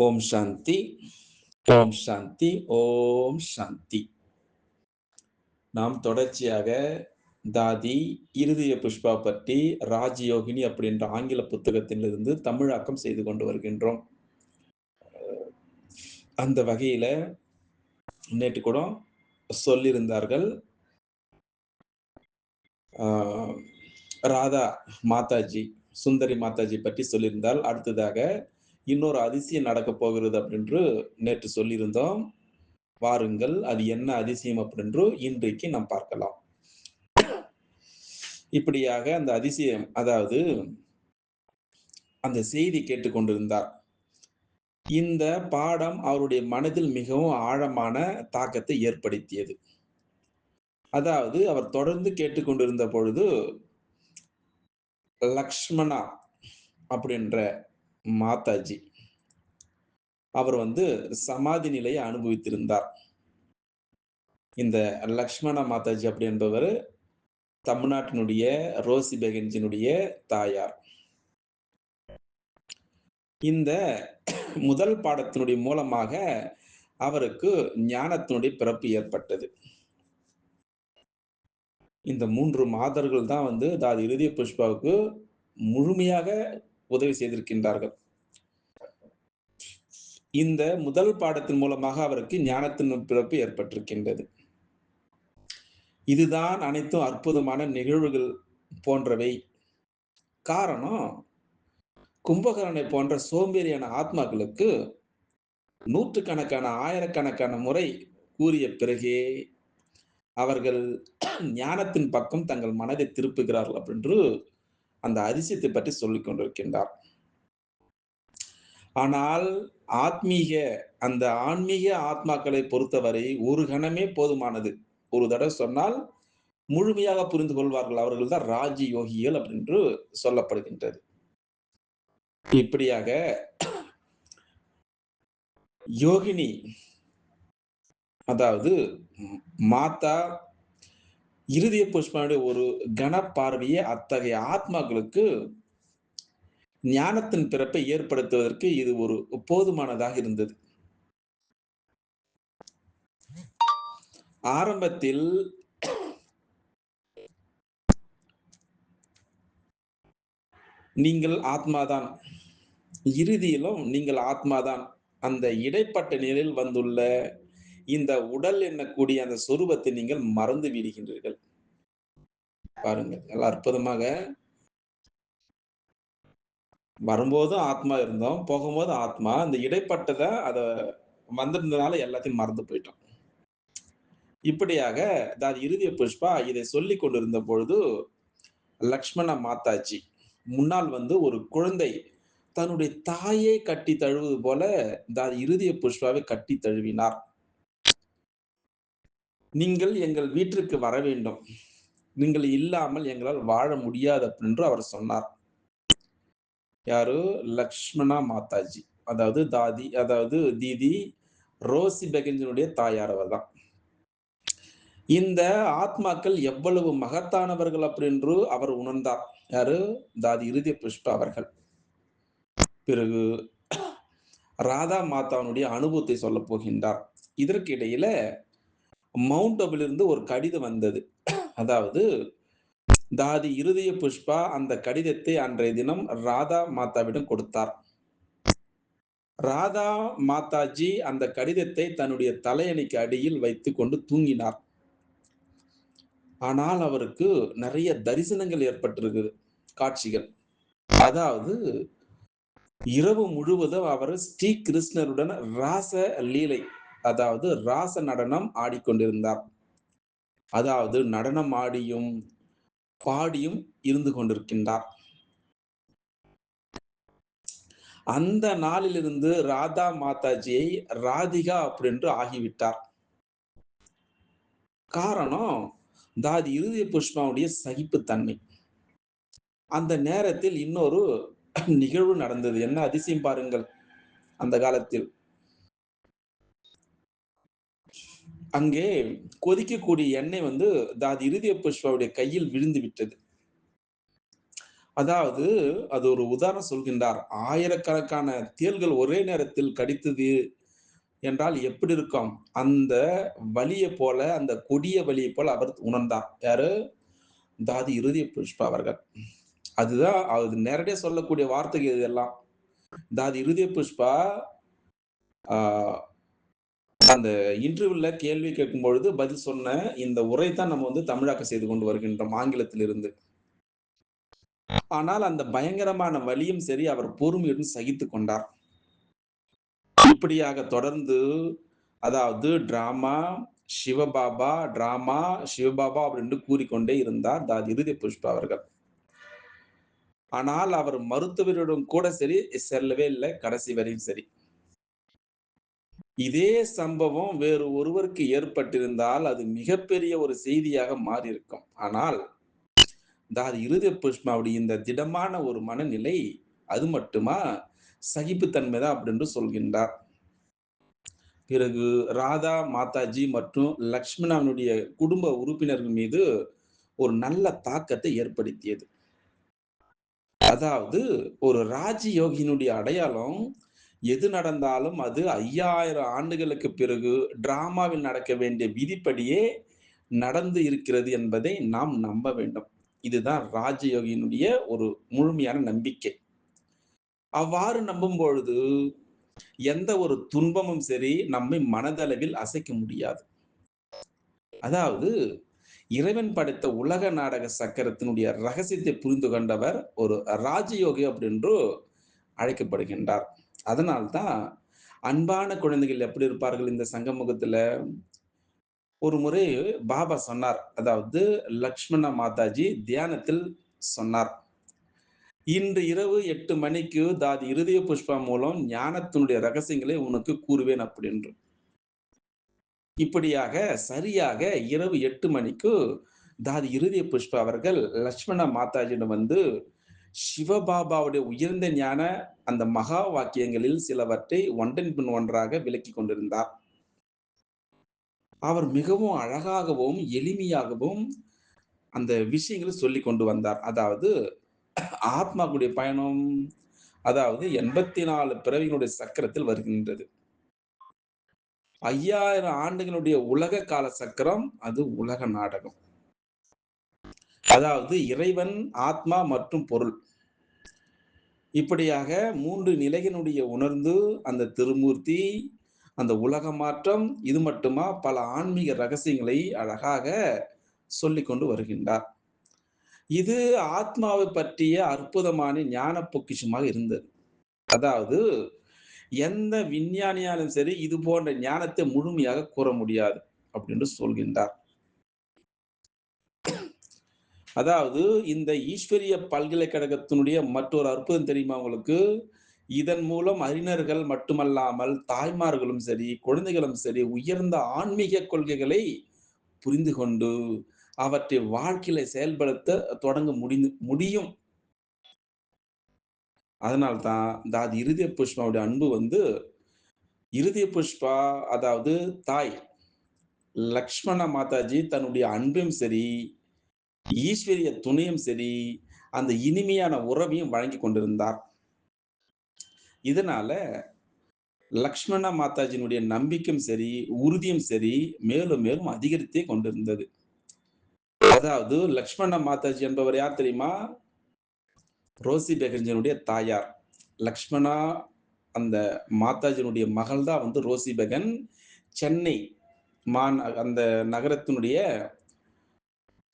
ஓம் சாந்தி, ஓம் சாந்தி, ஓம் சாந்தி. நாம் தொடர்ச்சியாக தாதி இருதய புஷ்பா பற்றி ராஜயோகினி அப்படின்ற ஆங்கில புத்தகத்திலிருந்து தமிழாக்கம் செய்து கொண்டு வருகின்றோம். அந்த வகையில நேற்று கூட சொல்லியிருந்தார்கள், ராதா மாதாஜி, சுந்தரி மாதாஜி பற்றி சொல்லியிருந்தால், அடுத்ததாக இன்னொரு அதிசயம் நடக்கப் போகிறது அப்படின்று நேற்று சொல்லியிருந்தோம். வாருங்கள், அது என்ன அதிசயம் அப்படின்று இன்றைக்கு நாம் பார்க்கலாம். இப்படியாக அந்த அதிசயம், அதாவது அந்த செய்தி கேட்டுக்கொண்டிருந்தார். இந்த பாடம் அவருடைய மனதில் மிகவும் ஆழமான தாக்கத்தை ஏற்படுத்தியது. அதாவது அவர் தொடர்ந்து கேட்டுக்கொண்டிருந்த பொழுது, லக்ஷ்மணா அப்படின்ற மாதாஜி, அவர் சமாதி நிலையை அனுபவித்திருந்தார். இந்த லக்ஷ்மணா மாதாஜி அப்படி என்பவர் தமிழ்நாட்டினுடைய ரோசி பெகன்ஜினுடைய தாயார். இந்த முதல் பாடத்தினுடைய மூலமாக அவருக்கு ஞானத்தினுடைய பிறப்பு ஏற்பட்டது. இந்த 3 மாதர்கள் தான் தாதி இருதய புஷ்பாவுக்கு முழுமையாக உதவி செய்திருக்கின்றார்கள். இந்த முதல் பாடத்தின் மூலமாக அவருக்கு ஞானத்தின் பிறப்பு ஏற்பட்டிருக்கின்றது. இதுதான் அனைத்தும் அற்புதமான நிகழ்வுகள் போன்றவை. காரணம், கும்பகர்ணனை போன்ற சோம்பேறியான ஆத்மாக்களுக்கு நூற்றுக்கணக்கான ஆயிரக்கணக்கான முறை கூறிய பிறகே அவர்கள் ஞானத்தின் பக்கம் தங்கள் மனதை திருப்புகிறார்கள் அப்படின்று அந்த அதிசயத்தை பற்றி சொல்லிக் கொண்டிருக்கின்றார். ஆனால் அந்த ஆன்மீக ஆத்மாக்களை பொறுத்தவரை ஒரு கணமே போதுமானது. ஒரு தடவை சொன்னால் முழுமையாக புரிந்து கொள்வார்கள். அவர்கள் தான் ராஜ யோகிகள் அப்படின்று சொல்லப்படுகின்றது. இப்படியாக யோகினி, அதாவது மாதா இருதய புஷ்பனுடைய ஒரு கனப்பார்வையை அத்தகைய ஆத்மாக்களுக்கு ஞானத்தின் பிறப்பை ஏற்படுத்துவதற்கு இது ஒரு போதுமானதாக இருந்தது. ஆரம்பத்தில் நீங்கள் ஆத்மாதான், இறுதியிலும் நீங்கள் ஆத்மாதான். அந்த இடைப்பட்ட நிலையில் வந்துள்ள இந்த உடல் எண்ணக்கூடிய அந்த சொரூபத்தை நீங்கள் மறந்து விடுகின்றீர்கள். பாருங்கள், நல்லா அற்புதமாக வரும்போதும் ஆத்மா இருந்தோம், போகும்போது ஆத்மா. அந்த இடைப்பட்டத அத வந்திருந்தனால எல்லாத்தையும் மறந்து போயிட்டோம். இப்படியாக தாதி இருதய புஷ்பா இதை சொல்லிக் கொண்டிருந்த பொழுது, லக்ஷ்மண மாதாஜி முன்னால் ஒரு குழந்தை தன்னுடைய தாயை கட்டி தழுவது போல தாதி இருதய புஷ்பாவை கட்டி தழுவினார். நீங்கள் எங்கள் வீட்டிற்கு வர வேண்டும், நீங்கள் இல்லாமல் எங்களால் வாழ முடியாது என்று அவர் சொன்னார். யாரு? லக்ஷ்மணா மாதாஜி, அதாவது தீதி ரோசி பெகன்ஜினுடைய தாயார் அவர்தான். இந்த ஆத்மாக்கள் எவ்வளவு மகத்தானவர்கள் அப்படின்று அவர் உணர்ந்தார். யாரு? தாதி இருதய புஷ்பா அவர்கள். பிறகு ராதா மாதாவுடைய அனுபவத்தை சொல்ல போகின்றார். இதற்கு இடையில மவுண்ட் அபிலிருந்து ஒரு கடிதம் வந்தது. அதாவது தாதி இருதய புஷ்பா அந்த கடிதத்தை அன்றைய தினம் ராதா மாதாவிடம் கொடுத்தார். ராதா மாதாஜி அந்த கடிதத்தை தன்னுடைய தலையணைக்கு அடியில் வைத்துக் கொண்டு தூங்கினார். ஆனால் அவருக்கு நிறைய தரிசனங்கள் ஏற்பட்டிருக்குது, காட்சிகள். அதாவது இரவு முழுவதும் அவர் ஸ்ரீ கிருஷ்ணருடன் ராச லீலை, அதாவது ராச நடனம் ஆடிக்கொண்டிருந்தார். அதாவது நடனம் ஆடியும் பாடியும் இருந்து கொண்டிருக்கின்றார். அந்த நாளிலிருந்து ராதா மாதாஜியை ராதிகா அப்படின்று ஆகிவிட்டார். காரணம், தாதி இருதய புஷ்பாவுடைய சகிப்புத்தன்மை. அந்த நேரத்தில் இன்னொரு நிகழ்வு நடந்தது. என்ன அதிசயம் பாருங்கள். அந்த காலத்தில் அங்கே கொதிக்கக்கூடிய எண்ணெய் தாதி இருதய புஷ்பாவுடைய கையில் விழுந்து விட்டது. அதாவது அது ஒரு உதாரணம் சொல்கின்றார். ஆயிரக்கணக்கான தேள்கள் ஒரே நேரத்தில் கடித்தது என்றால் எப்படி இருக்கும்? அந்த வலியைப் போல, அந்த கொடிய வலியைப் போல அவர் உணர்ந்தார். யாரு? தாதி இருதய புஷ்பா அவர்கள். அதுதான் அது நேரடியா சொல்லக்கூடிய வார்த்தைகள் இதெல்லாம். தாதி இருதய புஷ்பா ஆ அந்த இன்டர்வியூல கேள்வி கேட்கும்பொழுது பதில் சொன்ன இந்த உரை தான் நம்ம வந்து தமிழாக்கம் செய்து கொண்டு வருகின்றோம் ஆங்கிலத்திலிருந்து. ஆனால் அந்த பயங்கரமான வலியும் சரி, அவர் பொறுமையுடன் சகித்துக் கொண்டார். இப்படியாக தொடர்ந்து அதாவது டிராமா, சிவபாபா அப்படின்னு கூறிக்கொண்டே இருந்தார் தாதி இருதய புஷ்பா அவர்கள். ஆனால் அவர் மருத்துவரிடம் கூட சரி செல்லவே இல்ல கடைசி வரையும் சரி. இதே சம்பவம் வேறு ஒருவருக்கு ஏற்பட்டிருந்தால் அது மிகப்பெரிய ஒரு செய்தியாக மாறியிருக்கும். ஆனால் தாதி இருதய புஷ்பாவுடைய இந்த திடமான ஒரு மனநிலை, அது மட்டுமா சகிப்புத்தன்மை தான் அப்படின்னு சொல்கின்றார். பிறகு ராதா மாதாஜி மற்றும் லக்ஷ்மணனுடைய குடும்ப உறுப்பினர்கள் மீது ஒரு நல்ல தாக்கத்தை ஏற்படுத்தியது. அதாவது ஒரு ராஜயோகியினுடைய அடையாளம் எது நடந்தாலும் அது 5000 ஆண்டுகளுக்கு பிறகு டிராமாவில் நடக்க வேண்டிய விதிப்படியே நடந்து இருக்கிறது என்பதை நாம் நம்ப வேண்டும். இதுதான் ராஜயோகியினுடைய ஒரு முழுமையான நம்பிக்கை. அவ்வாறு நம்பும் பொழுது எந்த ஒரு துன்பமும் சரி நம்மை மனதளவில் அசைக்க முடியாது. அதாவது இறைவன் படைத்த உலக நாடக சக்கரத்தினுடைய ரகசியத்தை புரிந்து கொண்டவர் ஒரு ராஜயோகி அப்படின்று அழைக்கப்படுகின்றார். அதனால்தான் அன்பான குழந்தைகள் எப்படி இருப்பார்கள் இந்த சங்கமுகத்துல? ஒரு முறை பாபா சொன்னார். அதாவது லக்ஷ்மண மாதாஜி தியானத்தில் சொன்னார். இன்று இரவு 8 மணிக்கு தாதி இருதய புஷ்பா மூலம் ஞானத்தினுடைய ரகசியங்களை உனக்கு கூறுவேன் அப்படின்று. இப்படியாக சரியாக இரவு 8 மணிக்கு தாதி இருதய புஷ்பா அவர்கள் லட்சுமண மாதாஜியிடம் வந்து சிவபாபாவுடைய உயர்ந்த ஞான அந்த மகா வாக்கியங்களில் சிலவற்றை ஒன்றன் பின் ஒன்றாக விளக்கிக் கொண்டிருந்தார். அவர் மிகவும் அழகாகவும், எளிமையாகவும் அந்த விஷயங்களை சொல்லிக் கொண்டு வந்தார். அதாவது ஆத்மாவுடைய பயணம், அதாவது 84 பிறவிகளுடைய சக்கரத்தில் வருகின்றது. 5000 ஆண்டுகளுடைய உலக கால சக்கரம், அது உலக நாடகம். அதாவது இறைவன், ஆத்மா மற்றும் பொருள். இப்படியாக 3 நிலையினுடைய உணர்ந்து அந்த திருமூர்த்தி, அந்த உலக மாற்றம், இது மட்டுமா பல ஆன்மீக ரகசியங்களை அழகாக சொல்லிக் கொண்டு வருகின்றார். இது ஆத்மாவை பற்றிய அற்புதமான ஞான பொக்கிஷமாக இருந்தது. அதாவது எந்த விஞ்ஞானியாலும் சரி இது போன்ற ஞானத்தை முழுமையாக கூற முடியாது அப்படின்னு சொல்கின்றார். அதாவது இந்த ஈஸ்வரிய பல்கலைக்கழகத்தினுடைய மற்றொரு அற்புதம் தெரியுமா உங்களுக்கு? இதன் மூலம் அறிஞர்கள் மட்டுமல்லாமல் தாய்மார்களும் சரி, குழந்தைகளும் சரி உயர்ந்த ஆன்மீக கொள்கைகளை புரிந்து கொண்டு அவற்றை வாழ்க்கையில செயல்படுத்த தொடங்க முடியும். அதனால்தான் தாதி இருதய புஷ்பாவுடைய அன்பு வந்து இருதய புஷ்பா அதாவது தாய் லக்ஷ்மண மாதாஜி தன்னுடைய அன்பையும் சரி, ஈஸ்வரிய துணையும் சரி, அந்த இனிமையான உறவையும் வழங்கிக் கொண்டிருந்தார். இதனால லக்ஷ்மண மாதாஜியினுடைய நம்பிக்கையும் சரி, உறுதியும் சரி மேலும் மேலும் அதிகரித்தே கொண்டிருந்தது. அதாவது லக்ஷ்மண மாதாஜி என்பவர் யார் தெரியுமா? ரோசி பெகன்ஜியினுடைய தாயார். லக்ஷ்மணா அந்த மாதாஜியினுடைய மகள் தான் வந்து ரோசி பெகன். சென்னை அந்த நகரத்தினுடைய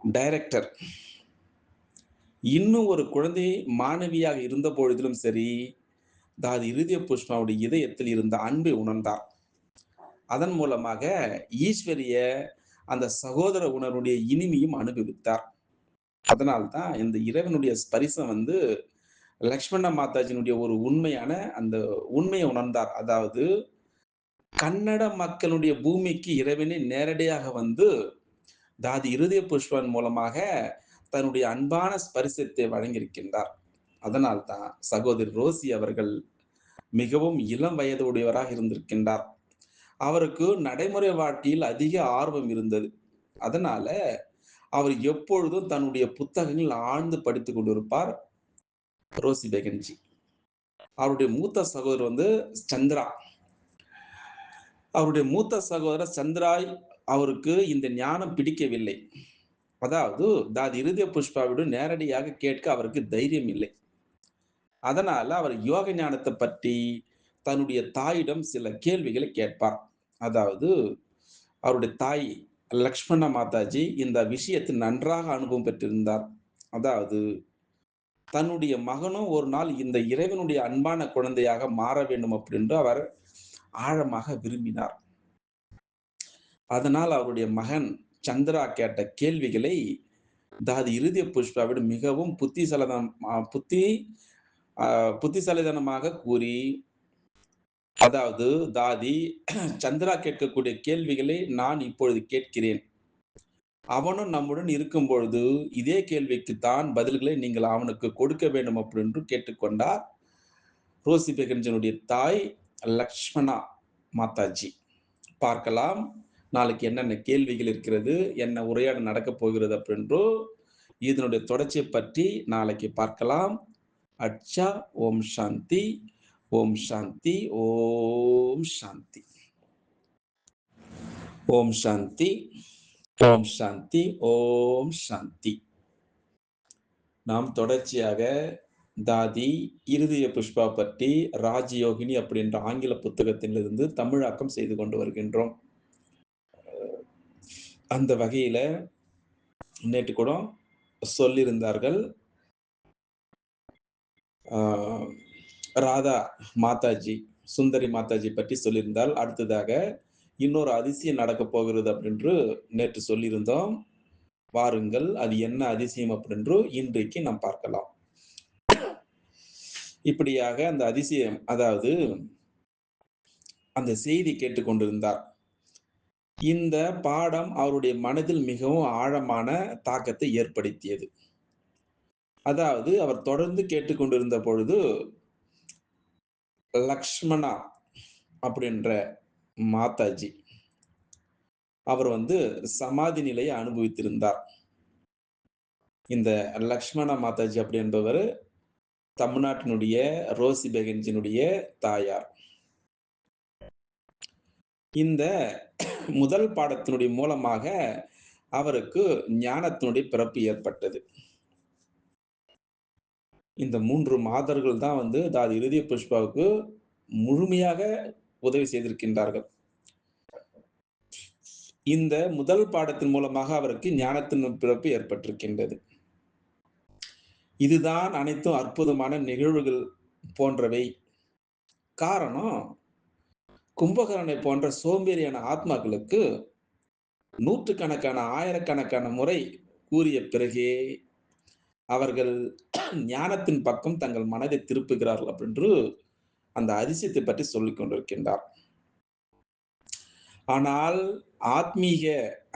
டைரக்டர். இன்னும் ஒரு குழந்தை மாணவியாக இருந்த பொழுதிலும் சரி, தாதி இருதய புஷ்பாவுடைய இதயத்தில் இருந்த அன்பை உணர்ந்தார். அதன் மூலமாக ஈஸ்வரிய அந்த சகோதர உணர்வுடைய இனிமையும் அனுபவித்தார். அதனால்தான் இந்த இறைவனுடைய ஸ்பரிசம் வந்து லக்ஷ்மண மாதாஜியினுடைய ஒரு உண்மையான அந்த உண்மையை உணர்ந்தார். அதாவது கன்னட மக்களுடைய பூமிக்கு இறைவனே நேரடியாக வந்து தாதி இருதய புஷ்பன் மூலமாக தன்னுடைய அன்பான ஸ்பரிசத்தை வழங்கியிருக்கின்றார். அதனால்தான் சகோதரி ரோசி அவர்கள் மிகவும் இளம் வயது உடையவராக இருந்திருக்கின்றார். அவருக்கு நடைமுறை வாழ்க்கையில் அதிக ஆர்வம் இருந்தது. அதனால அவர் எப்பொழுதும் தன்னுடைய புத்தகங்கள் ஆழ்ந்து படித்துக் கொண்டிருப்பார். ரோசி பெகன்ஜி. அவருடைய மூத்த சகோதரர் வந்து சந்திரா. அவருடைய மூத்த சகோதரர் சந்திராய் அவருக்கு இந்த ஞானம் பிடிக்கவில்லை. அதாவது தாதி இருதய புஷ்பாவிடம் நேரடியாக கேட்க அவருக்கு தைரியம் இல்லை. அதனால அவர் யோக ஞானத்தை பற்றி தன்னுடைய தாயிடம் சில கேள்விகளை கேட்பார். அதாவது அவருடைய தாய் லக்ஷ்மண மாதாஜி இந்த விஷயத்தில் நன்றாக அனுபவம் பெற்றிருந்தார். அதாவது தன்னுடைய மகனும் ஒரு நாள் இந்த இறைவனுடைய அன்பான குழந்தையாக மாற வேண்டும் அப்படின்னு அவர் ஆழமாக விரும்பினார். அதனால் அவருடைய மகன் சந்திரா கேட்ட கேள்விகளை தாதி இருதய புஷ்பாவிடம் மிகவும் புத்திசாலித்தனமாக கூறி, அதாவது தாதி சந்திரா கேட்கக்கூடிய கேள்விகளை நான் இப்பொழுது கேட்கிறேன். அவனும் நம்முடன் இருக்கும் பொழுது இதே கேள்விக்கு தான் பதில்களை நீங்கள் அவனுக்கு கொடுக்க வேண்டும் அப்படின்னு கேட்டுக்கொண்டார் ரோசி பெகன்ஜனுடைய தாய் லக்ஷ்மணா மாதாஜி. பார்க்கலாம் நாளைக்கு என்னென்ன கேள்விகள் இருக்கிறது, என்ன உரையாடல் நடக்கப் போகிறது அப்படின்றோ இதனுடைய தொடர்ச்சியை பற்றி நாளைக்கு பார்க்கலாம். அச்சா. ஓம் சாந்தி, ஓம் சாந்தி, ஓம் சாந்தி, ஓம் சாந்தி, ஓம் சாந்தி, ஓம் சாந்தி. நாம் தொடர்ச்சியாக தாதி இருதய புஷ்பா பற்றி ராஜயோகினி அப்படின்ற ஆங்கில புத்தகத்திலிருந்து தமிழாக்கம் செய்து கொண்டு வருகின்றோம். அந்த வகையில நேற்று கூட சொல்லியிருந்தார்கள், ராதா மாதாஜி, சுந்தரி மாதாஜி பற்றி சொல்லியிருந்தால், அடுத்ததாக இன்னொரு அதிசயம் நடக்கப் போகிறது அப்படின்று நேற்று சொல்லியிருந்தோம். வாருங்கள், அது என்ன அதிசயம் அப்படின்று இன்றைக்கு நாம் பார்க்கலாம். இப்படியாக அந்த அதிசயம், அதாவது அந்த செய்தி கேட்டுக்கொண்டிருந்தார். இந்த பாடம் அவருடைய மனதில் மிகவும் ஆழமான தாக்கத்தை ஏற்படுத்தியது. அதாவது அவர் தொடர்ந்து கேட்டுக்கொண்டிருந்த பொழுது லக்ஷ்மணா அப்படின்ற மாதாஜி அவர் வந்து சமாதி நிலையை அனுபவித்திருந்தார். இந்த லக்ஷ்மணா மாதாஜி அப்படி என்பவர் தமிழ்நாட்டினுடைய ரோசி பெகன்ஜினுடைய தாயார். இந்த முதல் பாடத்தினுடைய மூலமாக அவருக்கு ஞானத்தினுடைய பிறப்பு ஏற்பட்டது. இந்த 3 மாதர்கள் தான் வந்து தாதி இருதய புஷ்பாவுக்கு முழுமையாக உதவி செய்திருக்கின்றார்கள். இந்த முதல் பாடத்தின் மூலமாக அவருக்கு ஞானத்தின் பிறப்பு ஏற்பட்டிருக்கின்றது. இதுதான் அனைத்தும் அற்புதமான நிகழ்வுகள் போன்றவை. காரணம், கும்பகர்ணனை போன்ற சோம்பேறியான ஆத்மாக்களுக்கு நூற்றுக்கணக்கான ஆயிரக்கணக்கான முறை கூறிய பிறகே அவர்கள் ஞானத்தின் பக்கம் தங்கள் மனதை திருப்புகிறார்கள் அப்படின்று அந்த அதிசயத்தை பற்றி சொல்லிக் கொண்டிருக்கின்றார். ஆனால்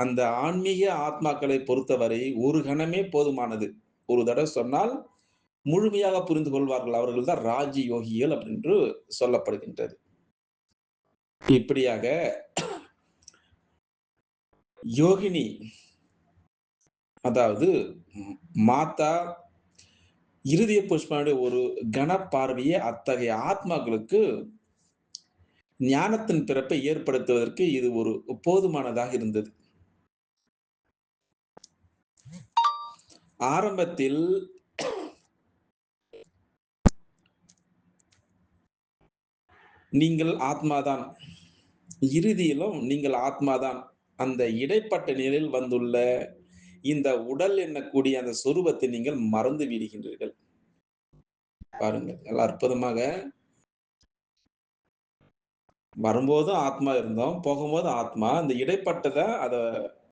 அந்த ஆன்மீக ஆத்மாக்களை பொறுத்தவரை ஒரு கணமே போதுமானது. ஒரு தடவை சொன்னால் முழுமையாக புரிந்து கொள்வார்கள். அவர்கள் தான் ராஜ யோகிகள் அப்படின்று சொல்லப்படுகின்றது. இப்படியாக யோகினி, அதாவது மாதா இருதய புஷ்பனுடைய ஒரு கன பார்வையை அத்தகைய ஆத்மாக்களுக்கு ஞானத்தின் பிறப்பை ஏற்படுத்துவதற்கு இது ஒரு போதுமானதாக இருந்தது. ஆரம்பத்தில் நீங்கள் ஆத்மாதான், இறுதியிலும் நீங்கள் ஆத்மாதான். அந்த இடைப்பட்ட நிலையில் வந்துள்ள இந்த உடல் எண்ணக்கூடிய அந்த சொரூபத்தை நீங்கள் மறந்து விடுகின்றீர்கள். பாருங்கள், எல்லாம் அற்புதமாக வரும்போதும் ஆத்மா இருந்தோம், போகும்போது ஆத்மா. அந்த இடைப்பட்டத அத